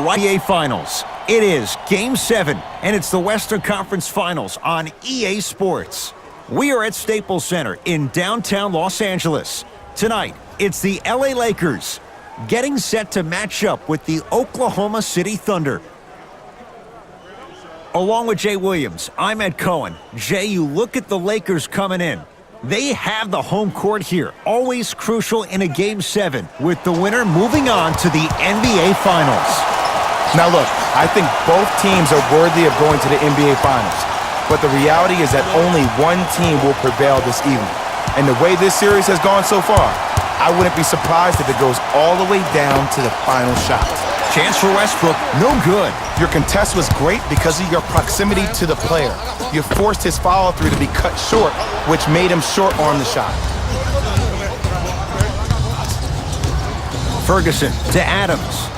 right NBA Finals. It is Game 7, and it's the Western Conference Finals on EA Sports. We are at Staples Center in downtown Los Angeles. Tonight, it's the LA Lakers getting set to match up with the Oklahoma City Thunder. Along with Jay Williams, I'm Ed Cohen. Jay, you look at the Lakers coming in. They have the home court here, always crucial in a Game 7, with the winner moving on to the NBA Finals. Now look, I think both teams are worthy of going to the NBA Finals, but the reality is that only one team will prevail this evening. And the way this series has gone so far, I wouldn't be surprised if it goes all the way down to the final shot. Chance for Westbrook, no good. Your contest was great because of your proximity to the player. You forced his follow-through to be cut short, which made him short-arm the shot. Ferguson to Adams.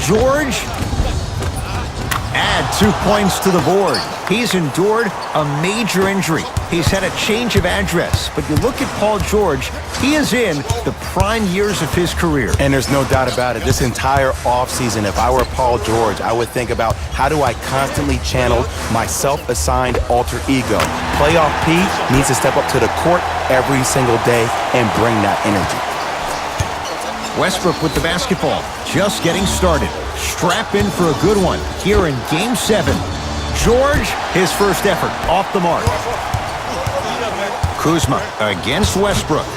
George. Add 2 points to the board. He's endured a major injury. He's had a change of address. But you look at Paul George, he is in the prime years of his career. And there's no doubt about it. This entire offseason, if I were Paul George, I would think about how do I constantly channel my self-assigned alter ego. Playoff P needs to step up to the court every single day and bring that energy. Westbrook with the basketball, just getting started. Strap in for a good one here in Game 7. George, his first effort, off the mark. Kuzma against Westbrook.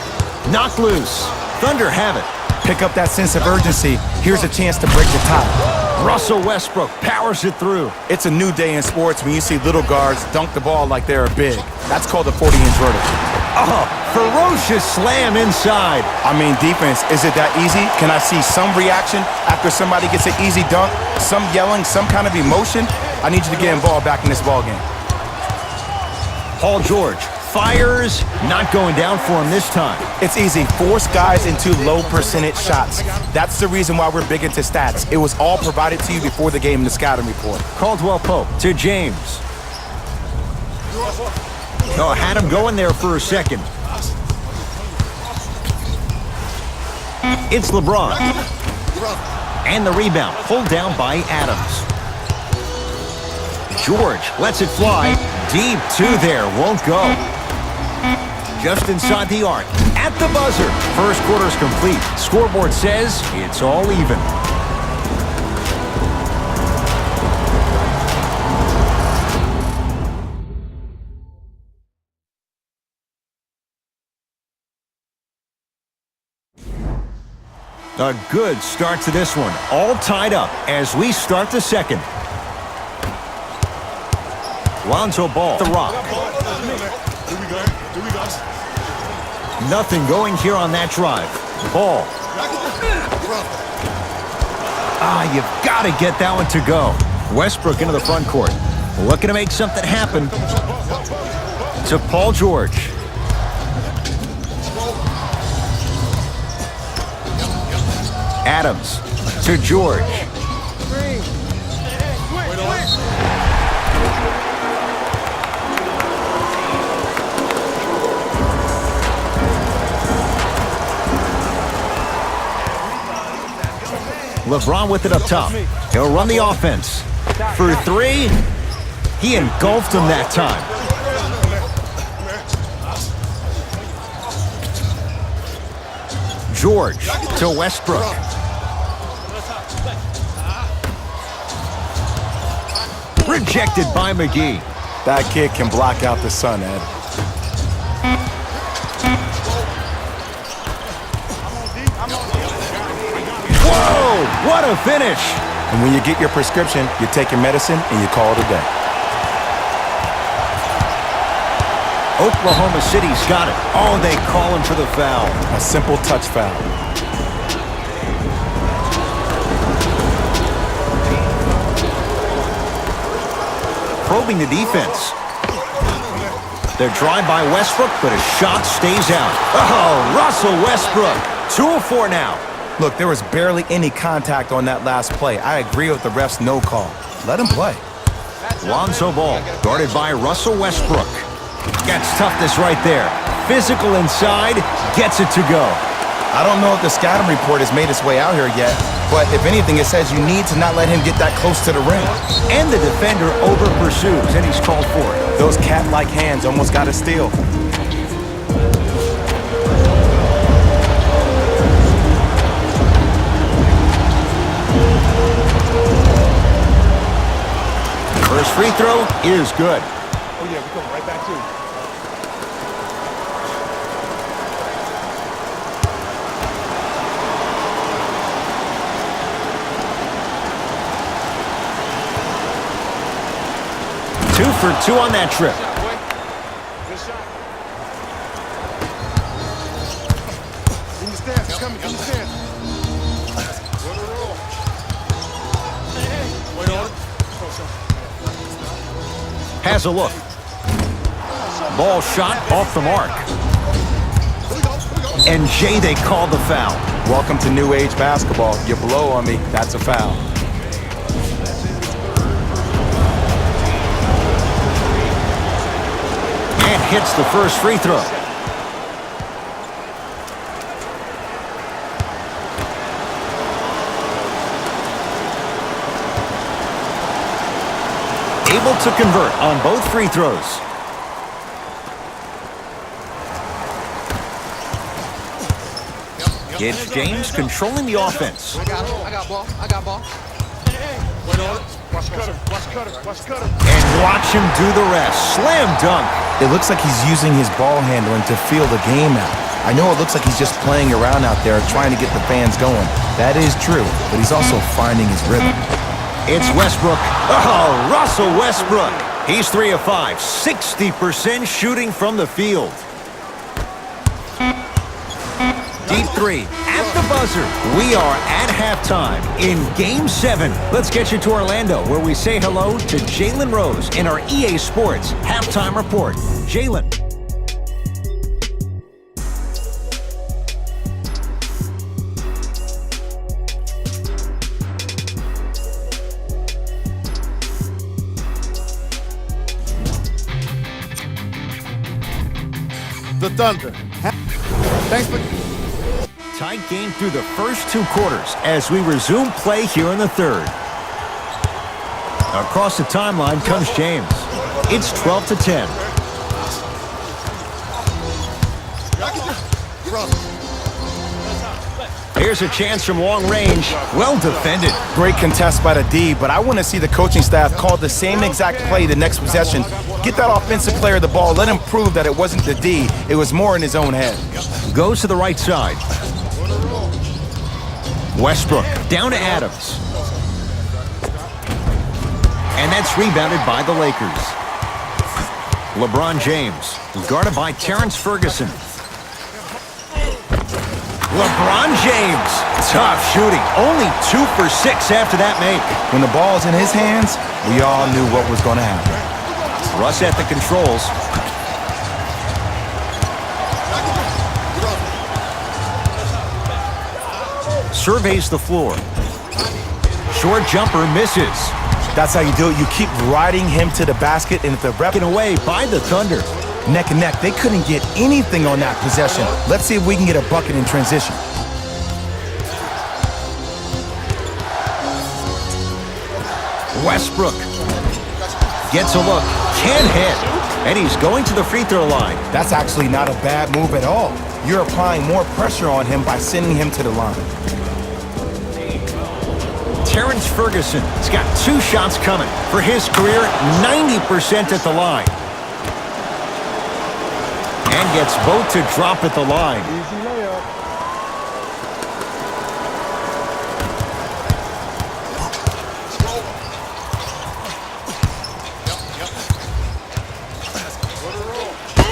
Knocked loose. Thunder have it. Pick up that sense of urgency. Here's a chance to break the tie. Russell Westbrook powers it through. It's a new day in sports when you see little guards dunk the ball like they're big. That's called a 40-inch vertical. Oh, ferocious slam inside. I mean, defense, is it that easy? Can I see some reaction after somebody gets an easy dunk? Some yelling, some kind of emotion? I need you to get involved back in this ballgame. Paul George fires, not going down for him this time. It's easy. Force guys into low percentage shots. That's the reason why we're big into stats. It was all provided to you before the game in the scouting report. Caldwell Pope to James. Oh, had him going there for a second. It's LeBron. And the rebound pulled down by Adams. George lets it fly. Deep two there, won't go. Just inside the arc. At the buzzer. First quarter's complete. Scoreboard says it's all even. A good start to this one. All tied up as we start the second. Lonzo Ball, the Rock. Nothing going here on that drive. Ball. You've got to get that one to go. Westbrook into the front court. Looking to make something happen. To Paul George. Adams to George. LeBron with it up top. He'll run the offense. For three, he engulfed him that time. George to Westbrook. Rejected by McGee. That kid can block out the sun, Ed. Whoa, what a finish. And when you get your prescription, you take your medicine and you call it a day. Oklahoma City's got it. Oh, they call him for the foul. A simple touch foul. Probing the defense. They're drive by Westbrook, but a shot stays out. Oh, Russell Westbrook. 2 of 4 now. Look, there was barely any contact on that last play. I agree with the ref's no call. Let him play. Lonzo Ball, guarded by Russell Westbrook. Gets toughness right there. Physical inside, gets it to go. I don't know if the scouting report has made its way out here yet, but if anything, it says you need to not let him get that close to the rim. And the defender over-pursues, and he's called for it. Those cat-like hands almost got a steal. First free throw is good. Oh, yeah, we're coming right back to you. Two for two on that trip. Good shot. In the stance, it's coming, in the stance. Win the roll. Wait on it. Has a look. Ball shot off the mark. And Jay, they called the foul. Welcome to New Age basketball. You blow on me, that's a foul. And hits the first free throw. Able to convert on both free throws. It's James controlling the offense. I got ball. Wait on it. Watch cutter. And watch him do the rest. Slam dunk. It looks like he's using his ball handling to feel the game out. I know it looks like he's just playing around out there trying to get the fans going. That is true, but he's also finding his rhythm. It's Westbrook. Oh, Russell Westbrook. He's 3 of 5, 60% shooting from the field. Deep three at the buzzer. We are at halftime in Game 7. Let's get you to Orlando, where we say hello to Jalen Rose in our EA Sports Halftime Report. Jalen. The Thunder. Thanks for... Tight game through the first 2 quarters as we resume play here in the third. Across the timeline comes James. It's 12-10. Here's a chance from long range. Well defended. Great contest by the D, but I want to see the coaching staff call the same exact play the next possession. Get that offensive player the ball. Let him prove that it wasn't the D. It was more in his own head. Goes to the right side. Westbrook down to Adams. And that's rebounded by the Lakers. LeBron James, guarded by Terrence Ferguson. LeBron James, tough shooting. Only 2 for 6 after that make. When the ball's in his hands, we all knew what was going to happen. Russ at the controls. Surveys the floor. Short jumper misses. That's how you do it. You keep riding him to the basket, and if the rep... Taken away by the Thunder. Neck and neck. They couldn't get anything on that possession. Let's see if we can get a bucket in transition. Westbrook gets a look. Can't hit. And he's going to the free throw line. That's actually not a bad move at all. You're applying more pressure on him by sending him to the line. Terrence Ferguson has got 2 shots coming. For his career, 90% at the line. And gets both to drop at the line. Easy layup.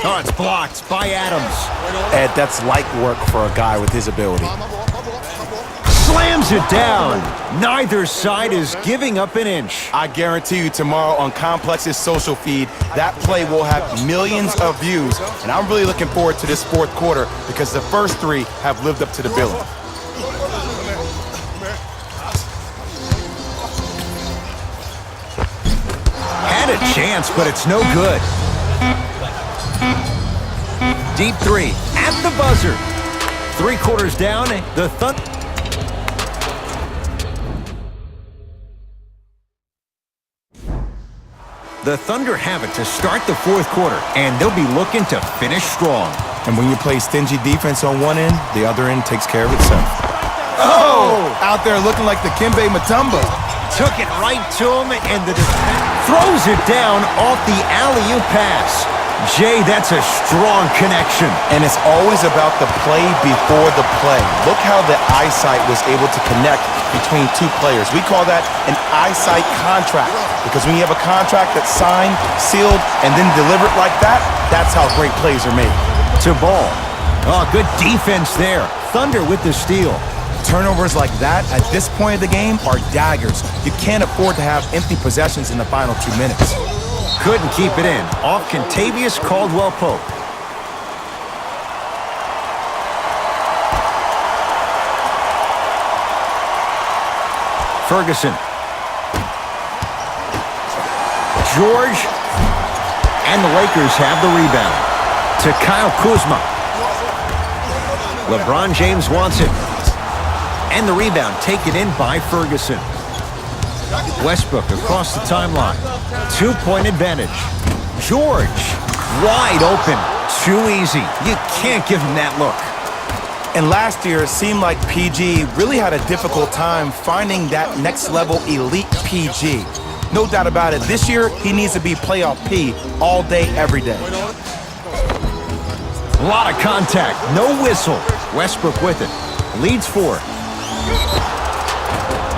Oh, it's blocked by Adams. Ed, that's light work for a guy with his ability. Slams it down. Neither side is giving up an inch. I guarantee you tomorrow on Complex's social feed, that play will have millions of views. And I'm really looking forward to this 4th quarter because the first 3 have lived up to the billing. Had a chance, but it's no good. Deep 3 at the buzzer. 3 quarters down, the Thunder. The Thunder have it to start the 4th quarter, and they'll be looking to finish strong. And when you play stingy defense on one end, the other end takes care of itself. Oh! Out there looking like the Kimbe Mutombo. Took it right to him, and the defense throws it down off the alley-oop pass. Jay, that's a strong connection. And it's always about the play before the play. Look how the eyesight was able to connect between two players. We call that an eyesight contract, because when you have a contract that's signed, sealed, and then delivered like that, that's how great plays are made. To Ball. Oh, good defense there. Thunder with the steal. Turnovers like that at this point of the game are daggers. You can't afford to have empty possessions in the final 2 minutes. Couldn't keep it in. Off Kentavious Caldwell-Pope. Ferguson. George. And the Lakers have the rebound. To Kyle Kuzma. LeBron James wants it. And the rebound taken in by Ferguson. Westbrook across the timeline. 2-point advantage. George, wide open. Too easy. You can't give him that look. And last year, it seemed like PG really had a difficult time finding that next-level elite PG. No doubt about it, this year, he needs to be playoff P all day, every day. A lot of contact. No whistle. Westbrook with it. Leads 4.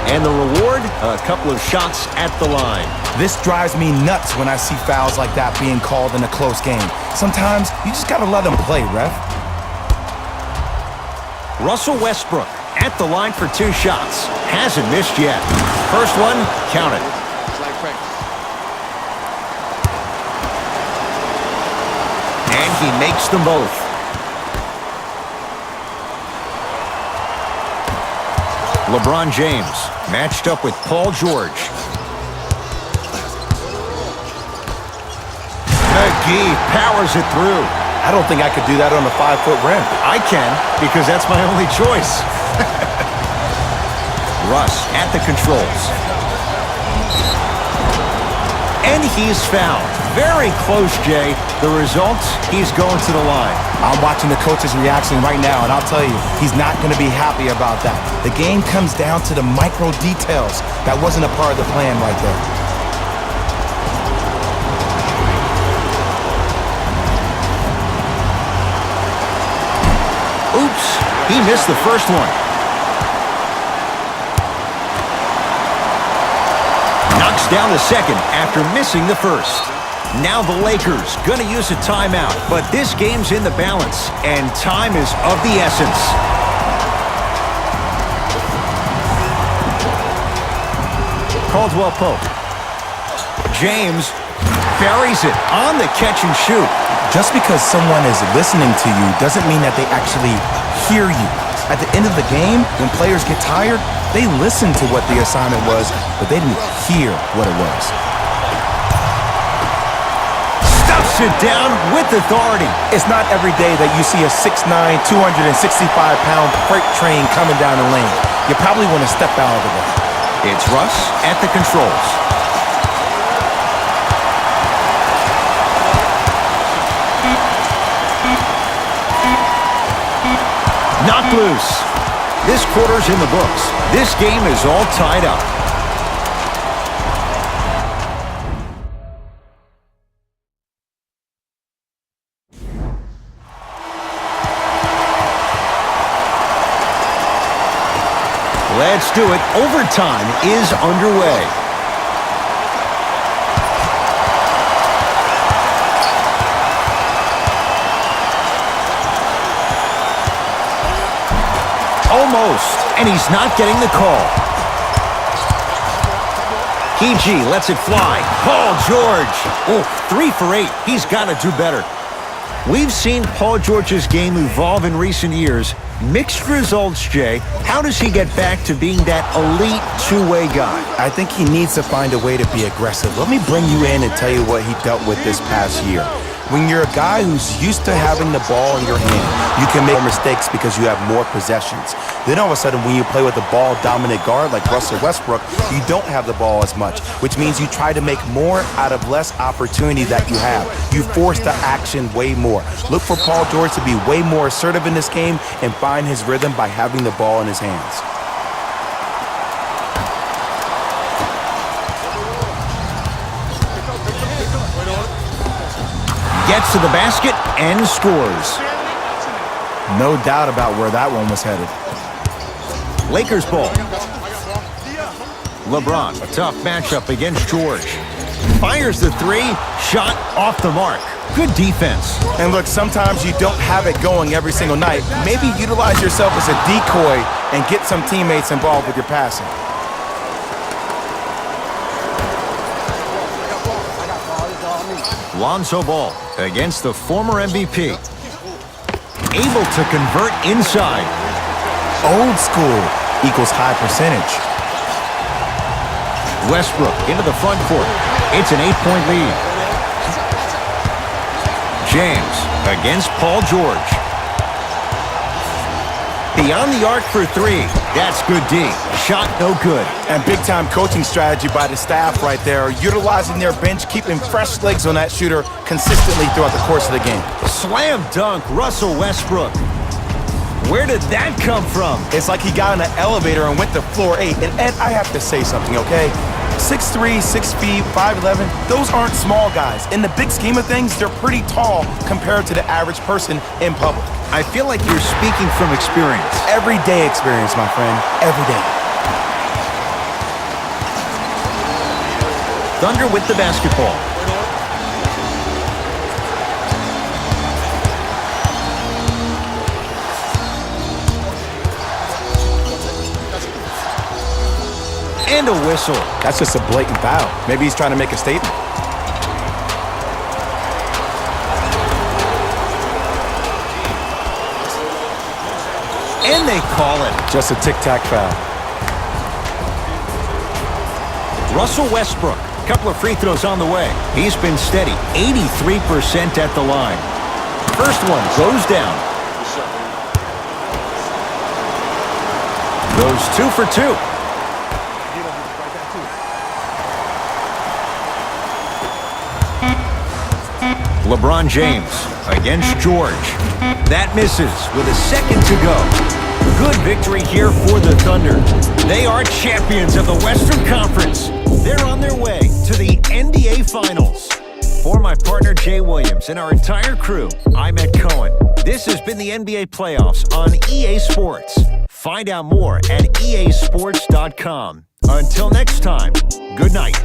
And the reward, a couple of shots at the line. This drives me nuts when I see fouls like that being called in a close game. Sometimes you just gotta let them play, ref. Russell Westbrook at the line for 2 shots. Hasn't missed yet. First one, count it. And he makes them both. LeBron James matched up with Paul George. McGee powers it through. I don't think I could do that on a 5-foot rim. I can, because that's my only choice. Russ at the controls. And he's fouled. Very close, Jay. The result, he's going to the line. I'm watching the coach's reaction right now, and I'll tell you, he's not going to be happy about that. The game comes down to the micro details. That wasn't a part of the plan right there. Oops, he missed the first one. Knocks down the second after missing the first. Now the Lakers going to use a timeout, but this game's in the balance, and time is of the essence. Caldwell-Pope. James buries it on the catch and shoot. Just because someone is listening to you doesn't mean that they actually hear you. At the end of the game, when players get tired, they listen to what the assignment was, but they didn't hear what it was. Stuffs it down with authority. It's not every day that you see a 6'9", 265-pound freight train coming down the lane. You probably want to step out of the way. It's Russ at the controls. Knocked loose. This quarter's in the books. This game is all tied up. Let's do it. Overtime is underway. Almost, and he's not getting the call. PG lets it fly. Paul George. Oh, 3 for 8. He's got to do better. We've seen Paul George's game evolve in recent years. Mixed results, Jay. How does he get back to being that elite two-way guy? I think he needs to find a way to be aggressive. Let me bring you in and tell you what he dealt with this past year. When you're a guy who's used to having the ball in your hand, you can make mistakes because you have more possessions. Then all of a sudden, when you play with a ball-dominant guard like Russell Westbrook, you don't have the ball as much, which means you try to make more out of less opportunity that you have. You force the action way more. Look for Paul George to be way more assertive in this game and find his rhythm by having the ball in his hands. Gets to the basket and scores. No doubt about where that one was headed. Lakers ball. LeBron, a tough matchup against George. Fires the three, shot off the mark. Good defense. And look, sometimes you don't have it going every single night. Maybe utilize yourself as a decoy and get some teammates involved with your passing. Lonzo Ball against the former MVP. Able to convert inside. Old school equals high percentage. Westbrook into the front court. It's an 8-point lead. James against Paul George. Beyond the arc for three. That's good D. Shot no good. And big-time coaching strategy by the staff right there, utilizing their bench, keeping fresh legs on that shooter consistently throughout the course of the game. Slam dunk, Russell Westbrook. Where did that come from? It's like he got in an elevator and went to floor 8. And Ed, I have to say something, okay? 6'3", 6 feet, 5'11", those aren't small guys. In the big scheme of things, they're pretty tall compared to the average person in public. I feel like you're speaking from experience. Everyday experience, my friend. Every day. Thunder with the basketball. And a whistle. That's just a blatant foul. Maybe he's trying to make a statement. And they call it. Just a tic-tac foul. Russell Westbrook, a couple of free throws on the way. He's been steady, 83% at the line. First one goes down. Goes 2 for 2. LeBron James against George. That misses with a second to go. Good victory here for the Thunder. They are champions of the Western Conference. They're on their way to the NBA Finals. For my partner Jay Williams and our entire crew, I'm Ed Cohen. This has been the NBA Playoffs on EA Sports. Find out more at easports.com. Until next time, good night.